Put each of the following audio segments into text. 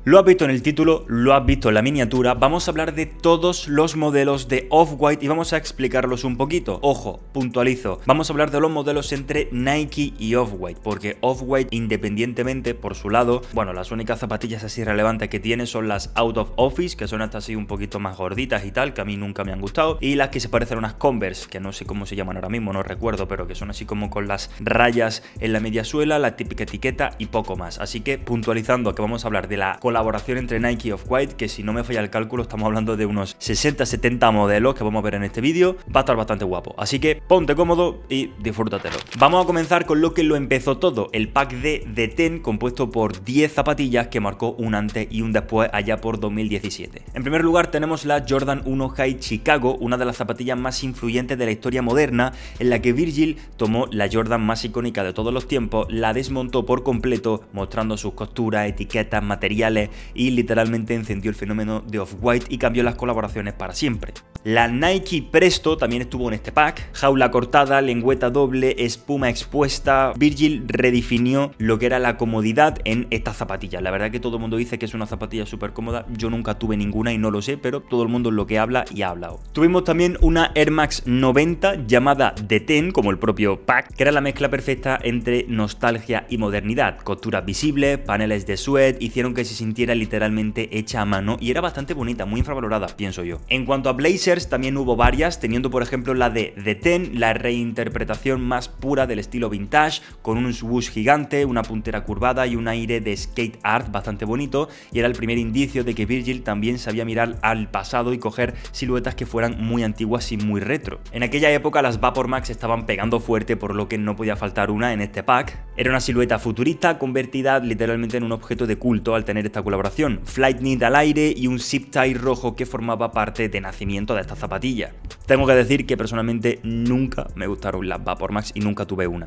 Lo has visto en el título, lo has visto en la miniatura, vamos a hablar de todos los modelos de Off-White y vamos a explicarlos un poquito. Ojo, puntualizo, vamos a hablar de los modelos entre Nike y Off-White, porque Off-White, independientemente por su lado, bueno, las únicas zapatillas así relevantes que tiene son las Out of Office, que son estas así un poquito más gorditas y tal, que a mí nunca me han gustado, y las que se parecen a unas Converse, que no sé cómo se llaman ahora mismo, no recuerdo, pero que son así como con las rayas en la media suela, la típica etiqueta y poco más. Así que puntualizando que vamos a hablar de la colaboración entre Nike y Off-White, que si no me falla el cálculo estamos hablando de unos 60-70 modelos que vamos a ver en este vídeo, va a estar bastante guapo, así que ponte cómodo y disfrútatelo. Vamos a comenzar con lo que lo empezó todo, el pack de The Ten compuesto por 10 zapatillas que marcó un antes y un después allá por 2017. En primer lugar tenemos la Jordan 1 High Chicago, una de las zapatillas más influyentes de la historia moderna, en la que Virgil tomó la Jordan más icónica de todos los tiempos, la desmontó por completo mostrando sus costuras, etiquetas, materiales y literalmente encendió el fenómeno de Off-White y cambió las colaboraciones para siempre. La Nike Presto también estuvo en este pack, jaula cortada, lengüeta doble, espuma expuesta. Virgil redefinió lo que era la comodidad en estas zapatillas. La verdad que todo el mundo dice que es una zapatilla súper cómoda, yo nunca tuve ninguna y no lo sé, pero todo el mundo es lo que habla y ha hablado. Tuvimos también una Air Max 90 llamada The Ten, como el propio pack, que era la mezcla perfecta entre nostalgia y modernidad. Costuras visibles, paneles de suede, hicieron que se sintiera literalmente hecha a mano y era bastante bonita, muy infravalorada, pienso yo. En cuanto a blazers, también hubo varias, teniendo por ejemplo la de The Ten, la reinterpretación más pura del estilo vintage, con un swoosh gigante, una puntera curvada y un aire de skate art bastante bonito, y era el primer indicio de que Virgil también sabía mirar al pasado y coger siluetas que fueran muy antiguas y muy retro. En aquella época las Vapor Max estaban pegando fuerte, por lo que no podía faltar una en este pack. Era una silueta futurista convertida literalmente en un objeto de culto al tener esta colaboración. Flight knit al aire y un zip tie rojo que formaba parte de nacimiento de esta zapatilla. Tengo que decir que personalmente nunca me gustaron las Vapor Max y nunca tuve una.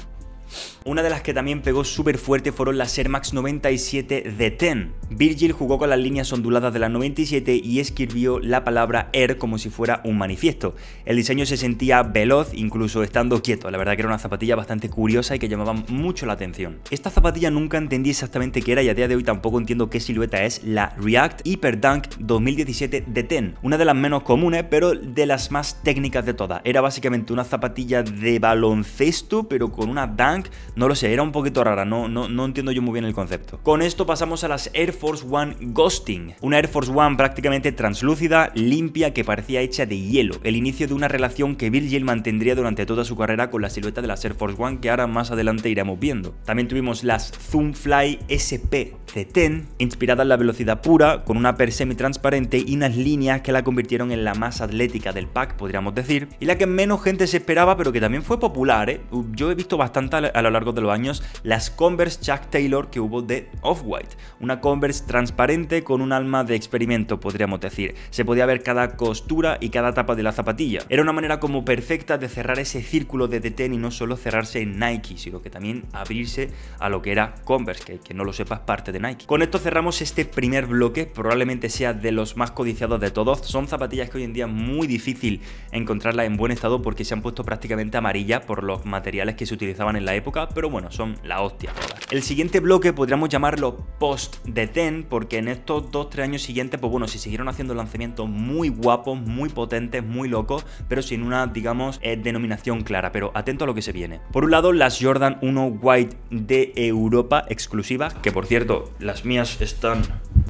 Una de las que también pegó súper fuerte fueron las Air Max 97 The Ten. Virgil jugó con las líneas onduladas de las 97 y escribió la palabra Air como si fuera un manifiesto. El diseño se sentía veloz incluso estando quieto, la verdad que era una zapatilla bastante curiosa y que llamaba mucho la atención. Esta zapatilla nunca entendí exactamente qué era y a día de hoy tampoco entiendo qué silueta es, la React Hyper Dunk 2017 The Ten, una de las menos comunes pero de las más técnicas de todas. Era básicamente una zapatilla de baloncesto pero con una dunk. No lo sé, era un poquito rara, no entiendo yo muy bien el concepto. Con esto pasamos a las Air Force One Ghosting, una Air Force One prácticamente translúcida, limpia, que parecía hecha de hielo, el inicio de una relación que Virgil mantendría durante toda su carrera con la silueta de las Air Force One, que ahora más adelante iremos viendo. También tuvimos las Zoom Fly SP The Ten, inspirada en la velocidad pura, con una per semi-transparente y unas líneas que la convirtieron en la más atlética del pack, podríamos decir, y la que menos gente se esperaba, pero que también fue popular, ¿eh? Yo he visto bastante a lo largo de los años las Converse Chuck Taylor que hubo de Off-White, una Converse transparente con un alma de experimento, podríamos decir. Se podía ver cada costura y cada tapa de la zapatilla. Era una manera como perfecta de cerrar ese círculo de The Ten y no solo cerrarse en Nike, sino que también abrirse a lo que era Converse, que no lo sepas, parte de Nike. Con esto cerramos este primer bloque, probablemente sea de los más codiciados de todos. Son zapatillas que hoy en día es muy difícil encontrarlas en buen estado porque se han puesto prácticamente amarillas por los materiales que se utilizaban en la época, pero bueno, son la hostia todas. El siguiente bloque podríamos llamarlo post The Ten, porque en estos 2-3 años siguientes, pues bueno, se siguieron haciendo lanzamientos muy guapos, muy potentes, muy locos, pero sin una, digamos, denominación clara. Pero atento a lo que se viene. Por un lado, las Jordan 1 White de Europa exclusivas, que por cierto, las mías están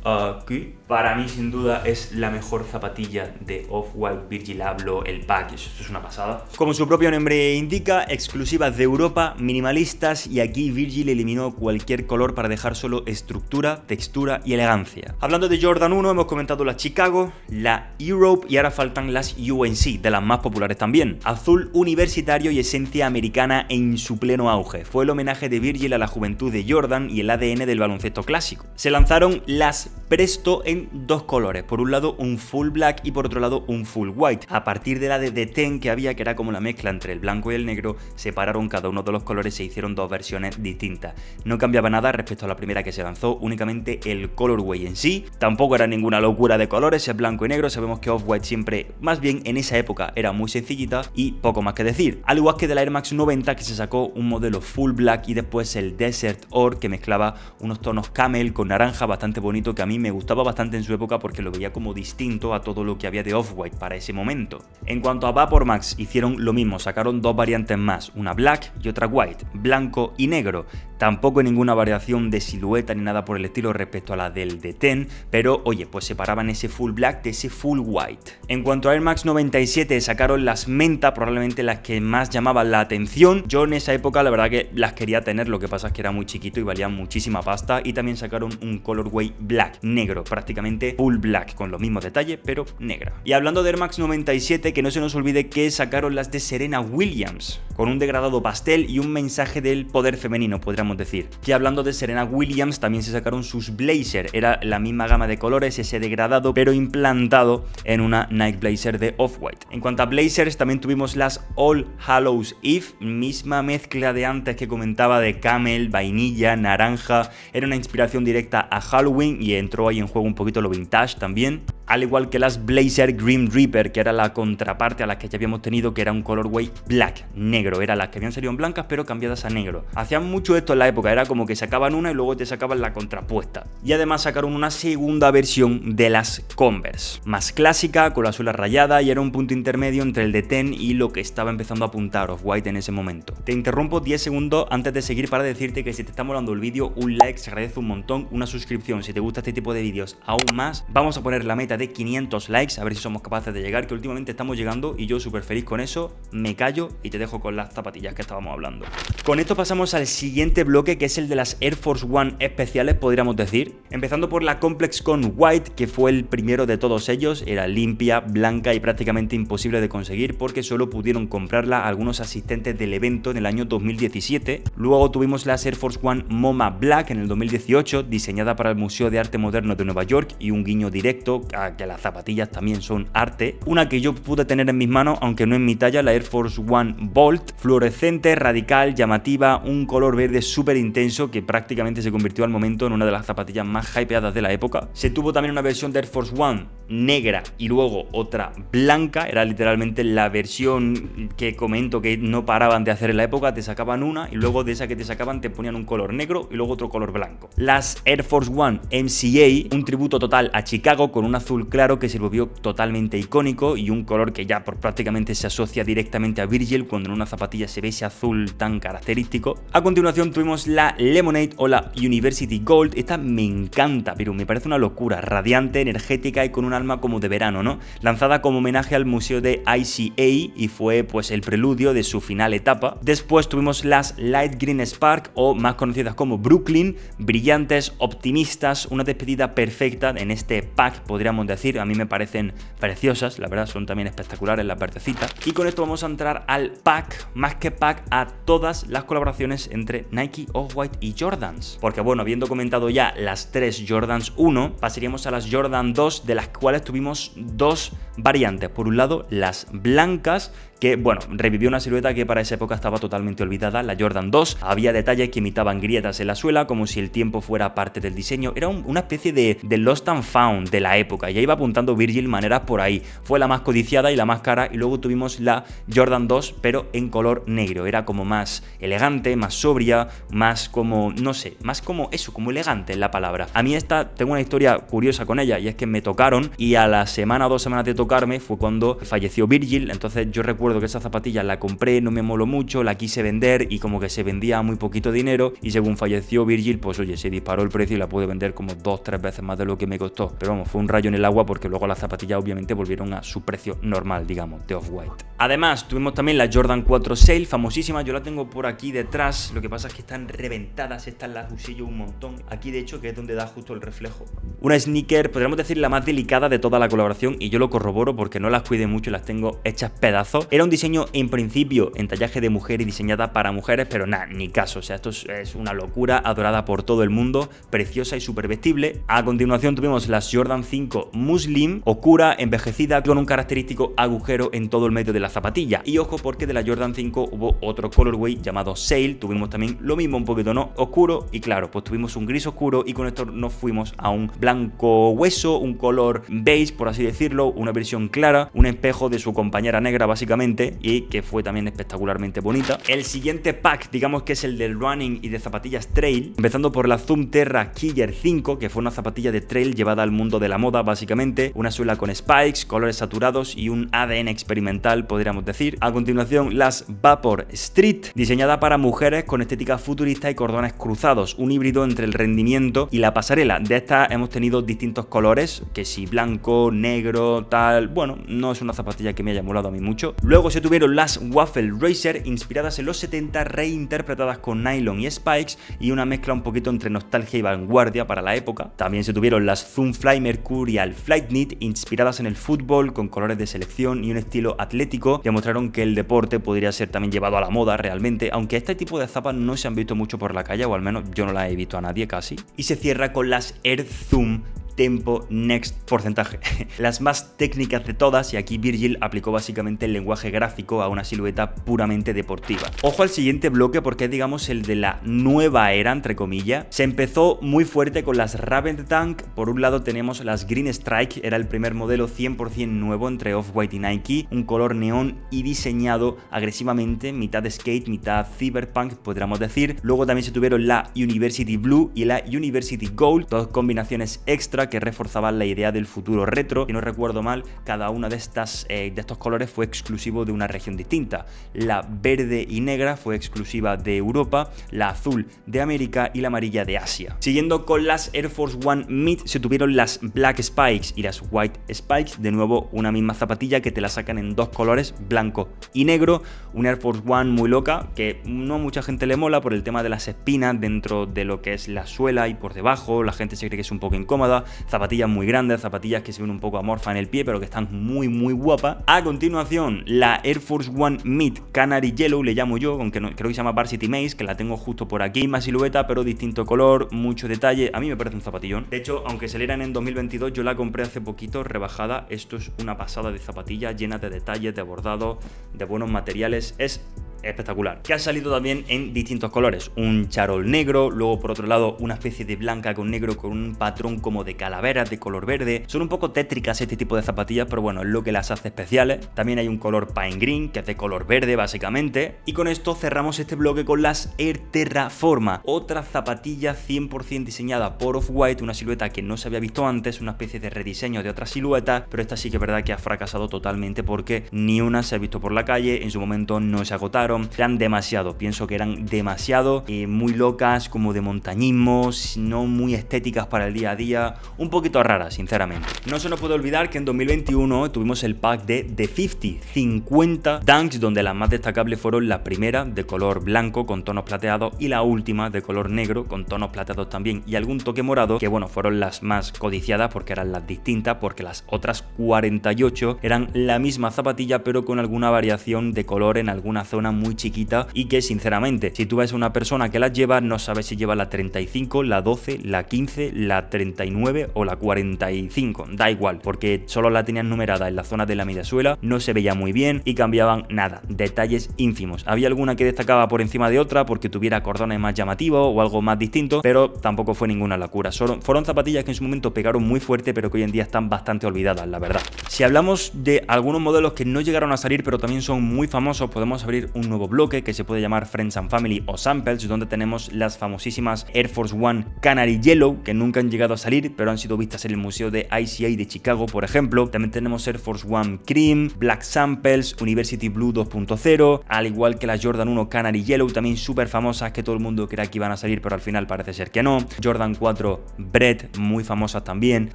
aquí. Para mí, sin duda, es la mejor zapatilla de Off-White. Virgil Abloh, el pack, esto es una pasada. Como su propio nombre indica, exclusivas de Europa, minimalistas, y aquí Virgil eliminó cualquier color para dejar solo estructura, textura y elegancia. Hablando de Jordan 1, hemos comentado la Chicago, la Europe y ahora faltan las UNC, de las más populares también. Azul universitario y esencia americana en su pleno auge. Fue el homenaje de Virgil a la juventud de Jordan y el ADN del baloncesto clásico. Se lanzaron las Presto en dos colores, por un lado un full black y por otro lado un full white. A partir de la de The Ten que había, que era como la mezcla entre el blanco y el negro, separaron cada uno de los colores y se hicieron dos versiones distintas. No cambiaba nada respecto a la primera que se lanzó, únicamente el colorway en sí. Tampoco era ninguna locura de colores, es blanco y negro. Sabemos que Off-White siempre, más bien en esa época, era muy sencillita y poco más que decir. Al igual que de la Air Max 90, que se sacó un modelo full black, y después el Desert Ore, que mezclaba unos tonos camel con naranja bastante bonito, que a mí me gustaba bastante en su época porque lo veía como distinto a todo lo que había de Off-White para ese momento. En cuanto a Vapor Max, hicieron lo mismo, sacaron dos variantes más, una black y otra white, blanco y negro. Tampoco ninguna variación de silueta ni nada por el estilo respecto a la del D10, pero oye, pues separaban ese full black de ese full white. En cuanto a Air Max 97, sacaron las menta, probablemente las que más llamaban la atención. Yo en esa época la verdad que las quería tener, lo que pasa es que era muy chiquito y valían muchísima pasta, y también sacaron un colorway black, negro, prácticamente full black, con los mismos detalles, pero negra. Y hablando de Air Max 97, que no se nos olvide que sacaron las de Serena Williams, con un degradado pastel y un mensaje del poder femenino, podríamos decir. Que hablando de Serena Williams, también se sacaron sus Blazer, era la misma gama de colores, ese degradado, pero implantado en una Nike Blazer de Off-White. En cuanto a Blazers, también tuvimos las All Hallows Eve, misma mezcla de antes que comentaba de camel, vainilla, naranja, era una inspiración directa a Halloween y entró ahí en juego un poquito lo vintage también. Al igual que las Blazer Grim Reaper, que era la contraparte a las que ya habíamos tenido, que era un colorway black, negro, era las que habían salido en blancas pero cambiadas a negro. Hacían mucho esto en la época, era como que sacaban una y luego te sacaban la contrapuesta. Y además sacaron una segunda versión de las Converse, más clásica, con la suela rayada, y era un punto intermedio entre el de Ten y lo que estaba empezando a apuntar Off-White en ese momento. Te interrumpo 10 segundos antes de seguir para decirte que si te está molando el vídeo, un like se agradece un montón, una suscripción si te gusta este tipo de vídeos aún más. Vamos a poner la meta de 500 likes, a ver si somos capaces de llegar, que últimamente estamos llegando y yo súper feliz con eso. Me callo y te dejo con las zapatillas que estábamos hablando. Con esto pasamos al siguiente bloque, que es el de las Air Force One especiales, podríamos decir. Empezando por la Complex Con White, que fue el primero de todos ellos. Era limpia, blanca y prácticamente imposible de conseguir porque solo pudieron comprarla algunos asistentes del evento en el año 2017. Luego tuvimos las Air Force One MoMA Black en el 2018, diseñada para el Museo de Arte Moderno de Nueva York, y un guiño directo a que las zapatillas también son arte. Una que yo pude tener en mis manos, aunque no en mi talla, la Air Force One Bolt, fluorescente, radical, llamativa, un color verde súper intenso que prácticamente se convirtió al momento en una de las zapatillas más hypeadas de la época. Se tuvo también una versión de Air Force One negra y luego otra blanca, era literalmente la versión que comento que no paraban de hacer en la época. Te sacaban una y luego de esa que te sacaban te ponían un color negro y luego otro color blanco. Las Air Force One MCA, un tributo total a Chicago con un azul claro que se volvió totalmente icónico y un color que ya por prácticamente se asocia directamente a Virgil cuando en una zapatilla se ve ese azul tan característico. A continuación tuvimos la Lemonade o la University Gold. Esta me encanta, pero me parece una locura, radiante, energética y con un alma como de verano, ¿no? Lanzada como homenaje al museo de ICA y fue pues el preludio de su final etapa. Después tuvimos las Light Green Spark, o más conocidas como Brooklyn, brillantes, optimistas, una despedida perfecta en este pack, podríamos decir. A mí me parecen preciosas, la verdad, son también espectaculares las verdecitas. Y con esto vamos a entrar al pack, más que pack, a todas las colaboraciones entre Nike, Off-White y Jordans. Porque bueno, habiendo comentado ya las 3 Jordans 1, pasaríamos a las Jordan 2, de las cuales tuvimos dos variantes. Por un lado, las blancas, que bueno, revivió una silueta que para esa época estaba totalmente olvidada, la Jordan 2. Había detalles que imitaban grietas en la suela, como si el tiempo fuera parte del diseño. Era una especie de Lost and Found de la época, ya iba apuntando Virgil maneras por ahí. Fue la más codiciada y la más cara. Y luego tuvimos la Jordan 2, pero en color negro. Era como más elegante, más sobria, más como, no sé, más como eso, como elegante es la palabra. A mí esta, tengo una historia curiosa con ella, y es que me tocaron y a la semana o 2 semanas de tocarme fue cuando falleció Virgil. Entonces yo recuerdo que esa zapatilla la compré, no me moló mucho, la quise vender y como que se vendía a muy poquito dinero, y según falleció Virgil, pues oye, se disparó el precio y la pude vender como 2-3 veces más de lo que me costó. Pero vamos, fue un rayo en el agua porque luego las zapatillas obviamente volvieron a su precio normal, digamos, de Off-White. Además, tuvimos también la Jordan 4 Sail, famosísima. Yo la tengo por aquí detrás, lo que pasa es que están reventadas, estas las usé yo un montón. Aquí de hecho, que es donde da justo el reflejo. Una sneaker, podríamos decir la más delicada de toda la colaboración, y yo lo corroboro porque no las cuidé mucho y las tengo hechas pedazos. Era un diseño en principio en tallaje de mujer y diseñada para mujeres, pero nada, ni caso. O sea, esto es una locura, adorada por todo el mundo, preciosa y súper vestible. A continuación tuvimos las Jordan 5 Muslim, oscura, envejecida, con un característico agujero en todo el medio de la zapatilla. Y ojo, porque de la Jordan 5 hubo otro colorway llamado Sail. Tuvimos también lo mismo, un poquito, ¿no? Oscuro y claro, pues tuvimos un gris oscuro, y con esto nos fuimos a un blanco hueso, un color beige, por así decirlo, una versión clara, un espejo de su compañera negra básicamente. obviamente, y que fue también espectacularmente bonita. El siguiente pack, digamos que es el del running y de zapatillas trail, empezando por la Zoom Terra Killer 5, que fue una zapatilla de trail llevada al mundo de la moda, básicamente, una suela con spikes, colores saturados y un ADN experimental, podríamos decir. A continuación, las Vapor Street, diseñada para mujeres con estética futurista y cordones cruzados, un híbrido entre el rendimiento y la pasarela. De estas hemos tenido distintos colores, que si blanco, negro, tal. Bueno, no es una zapatilla que me haya molado a mí mucho. Luego se tuvieron las Waffle Racer, inspiradas en los 70, reinterpretadas con nylon y spikes, y una mezcla un poquito entre nostalgia y vanguardia para la época. También se tuvieron las Zoom Fly Mercurial Flight Knit, inspiradas en el fútbol, con colores de selección y un estilo atlético. Demostraron que el deporte podría ser también llevado a la moda realmente, aunque este tipo de zapas no se han visto mucho por la calle, o al menos yo no las he visto a nadie casi. Y se cierra con las Air Zoom Tempo Next porcentaje, las más técnicas de todas, y aquí Virgil aplicó básicamente el lenguaje gráfico a una silueta puramente deportiva. Ojo al siguiente bloque, porque es, digamos, el de la nueva era, entre comillas. Se empezó muy fuerte con las Raven Tank. Por un lado tenemos las Green Strike, era el primer modelo 100% nuevo entre Off-White y Nike, un color neón y diseñado agresivamente, mitad skate, mitad cyberpunk, podríamos decir. Luego también se tuvieron la University Blue y la University Gold, dos combinaciones extra que reforzaban la idea del futuro retro. Si no recuerdo mal, cada una de estos colores fue exclusivo de una región distinta. La verde y negra fue exclusiva de Europa, la azul de América y la amarilla de Asia. Siguiendo con las Air Force One Mid, se tuvieron las Black Spikes y las White Spikes, de nuevo una misma zapatilla que te la sacan en dos colores, blanco y negro. Una Air Force One muy loca, que no a mucha gente le mola por el tema de las espinas dentro de lo que es la suela y por debajo, la gente se cree que es un poco incómoda. Zapatillas muy grandes, zapatillas que se ven un poco amorfas en el pie, pero que están muy guapas. A continuación, la Air Force One Mid Canary Yellow, le llamo yo, aunque no, creo que se llama Varsity Maze, que la tengo justo por aquí. Misma silueta, pero distinto color, mucho detalle. A mí me parece un zapatillón. De hecho, aunque salieran en 2022, yo la compré hace poquito, rebajada. Esto es una pasada de zapatilla, llena de detalles, de bordado, de buenos materiales. Es espectacular, que ha salido también en distintos colores, un charol negro, luego por otro lado una especie de blanca con negro con un patrón como de calaveras de color verde. Son un poco tétricas este tipo de zapatillas, pero bueno, es lo que las hace especiales. También hay un color pine green, que es de color verde básicamente. Y con esto cerramos este bloque con las Air Terraforma, otra zapatilla 100% diseñada por Off-White, una silueta que no se había visto antes, una especie de rediseño de otras siluetas, pero esta sí que es verdad que ha fracasado totalmente, porque ni una se ha visto por la calle, en su momento no se agotaron. Eran demasiado, pienso que eran demasiado muy locas, como de montañismo, no muy estéticas para el día a día, un poquito raras, sinceramente. No se nos puede olvidar que en 2021 tuvimos el pack de The 50 Dunks, donde las más destacables fueron la primera de color blanco con tonos plateados y la última de color negro con tonos plateados también y algún toque morado, que bueno, fueron las más codiciadas porque eran las distintas, porque las otras 48 eran la misma zapatilla pero con alguna variación de color en alguna zona muy chiquita, y que sinceramente si tú ves a una persona que las lleva no sabes si lleva la 35, la 12, la 15, la 39 o la 45, da igual, porque solo la tenían numerada en la zona de la mediasuela, no se veía muy bien y cambiaban nada, detalles ínfimos. Había alguna que destacaba por encima de otra porque tuviera cordones más llamativos o algo más distinto, pero tampoco fue ninguna locura. Fueron zapatillas que en su momento pegaron muy fuerte, pero que hoy en día están bastante olvidadas, la verdad. Si hablamos de algunos modelos que no llegaron a salir pero también son muy famosos, podemos abrir un nuevo bloque que se puede llamar Friends and Family o Samples, donde tenemos las famosísimas Air Force One Canary Yellow, que nunca han llegado a salir pero han sido vistas en el museo de ICA de Chicago, por ejemplo. También tenemos Air Force One Cream, Black Samples, University Blue 2.0, al igual que la Jordan 1 Canary Yellow, también súper famosas, que todo el mundo creía que iban a salir pero al final parece ser que no. Jordan 4 Bread, muy famosas también,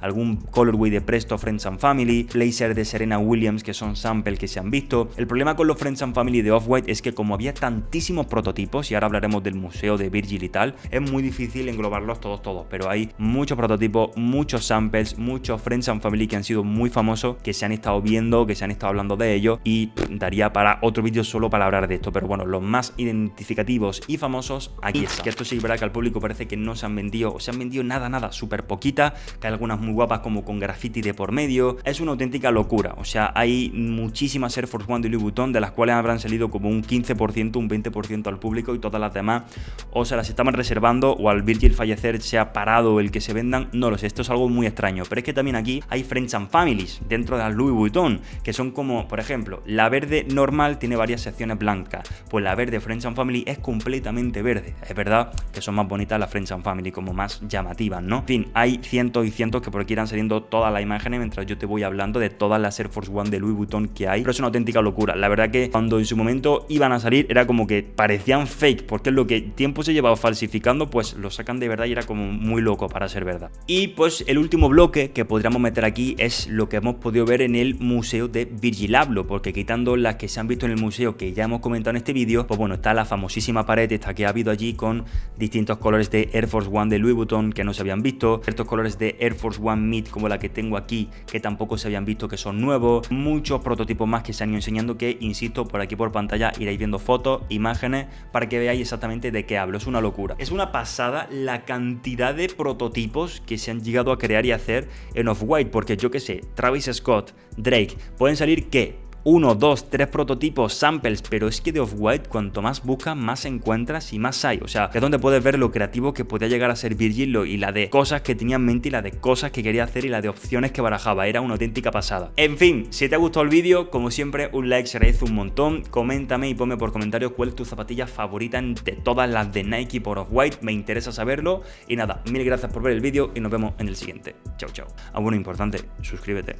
algún colorway de Presto Friends and Family, Blazer de Serena Williams, que son samples que se han visto. El problema con los Friends and Family de Off-White es que como había tantísimos prototipos, y ahora hablaremos del museo de Virgil y tal, es muy difícil englobarlos todos, pero hay muchos prototipos, muchos samples, muchos Friends and Family que han sido muy famosos, que se han estado viendo, que se han estado hablando de ellos, y daría para otro vídeo solo para hablar de esto, pero bueno, los más identificativos y famosos aquí están. Que esto sí es verdad que al público parece que no se han vendido, o se han vendido nada, súper poquita, que hay algunas muy guapas como con graffiti de por medio. Es una auténtica locura, o sea, hay muchísimas Air Force One de Louis Vuitton, de las cuales habrán salido como un 15%, un 20% al público y todas las demás o se las estaban reservando o al Virgil fallecer se ha parado el que se vendan, no lo sé, esto es algo muy extraño. Pero es que también aquí hay Friends and Families dentro de las Louis Vuitton, que son como, por ejemplo, la verde normal tiene varias secciones blancas, pues la verde Friends and Family es completamente verde. Es verdad que son más bonitas las Friends and Family, como más llamativas, ¿no? En fin, hay cientos y cientos que por aquí irán saliendo todas las imágenes mientras yo te voy hablando de todas las Air Force One de Louis Vuitton que hay, pero es una auténtica locura. La verdad que cuando en su momento iban a salir era como que parecían fake, porque es lo que tiempo se llevaba falsificando, pues lo sacan de verdad y era como muy loco para ser verdad. Y pues el último bloque que podríamos meter aquí es lo que hemos podido ver en el museo de Virgil Abloh, porque quitando las que se han visto en el museo que ya hemos comentado en este vídeo, pues bueno, está la famosísima pared esta que ha habido allí con distintos colores de Air Force One de Louis Vuitton que no se habían visto, ciertos colores de Air Force One Mid como la que tengo aquí que tampoco se habían visto que son nuevos, muchos prototipos más que se han ido enseñando que, insisto, por aquí por pantalla iréis viendo fotos, imágenes para que veáis exactamente de qué hablo. Es una locura, es una pasada la cantidad de prototipos que se han llegado a crear y hacer en Off-White, porque yo que sé, Travis Scott, Drake, pueden salir que 1, 2, 3 prototipos, samples, pero es que de Off-White cuanto más buscas, más encuentras y más hay. O sea, es donde puedes ver lo creativo que podía llegar a ser Virgil y la de cosas que tenía en mente y la de cosas que quería hacer y la de opciones que barajaba. Era una auténtica pasada. En fin, si te ha gustado el vídeo, como siempre, un like se agradece un montón. Coméntame y ponme por comentarios cuál es tu zapatilla favorita entre todas las de Nike por Off-White. Me interesa saberlo. Y nada, mil gracias por ver el vídeo y nos vemos en el siguiente. Chao, chao. Ah, bueno, importante, suscríbete.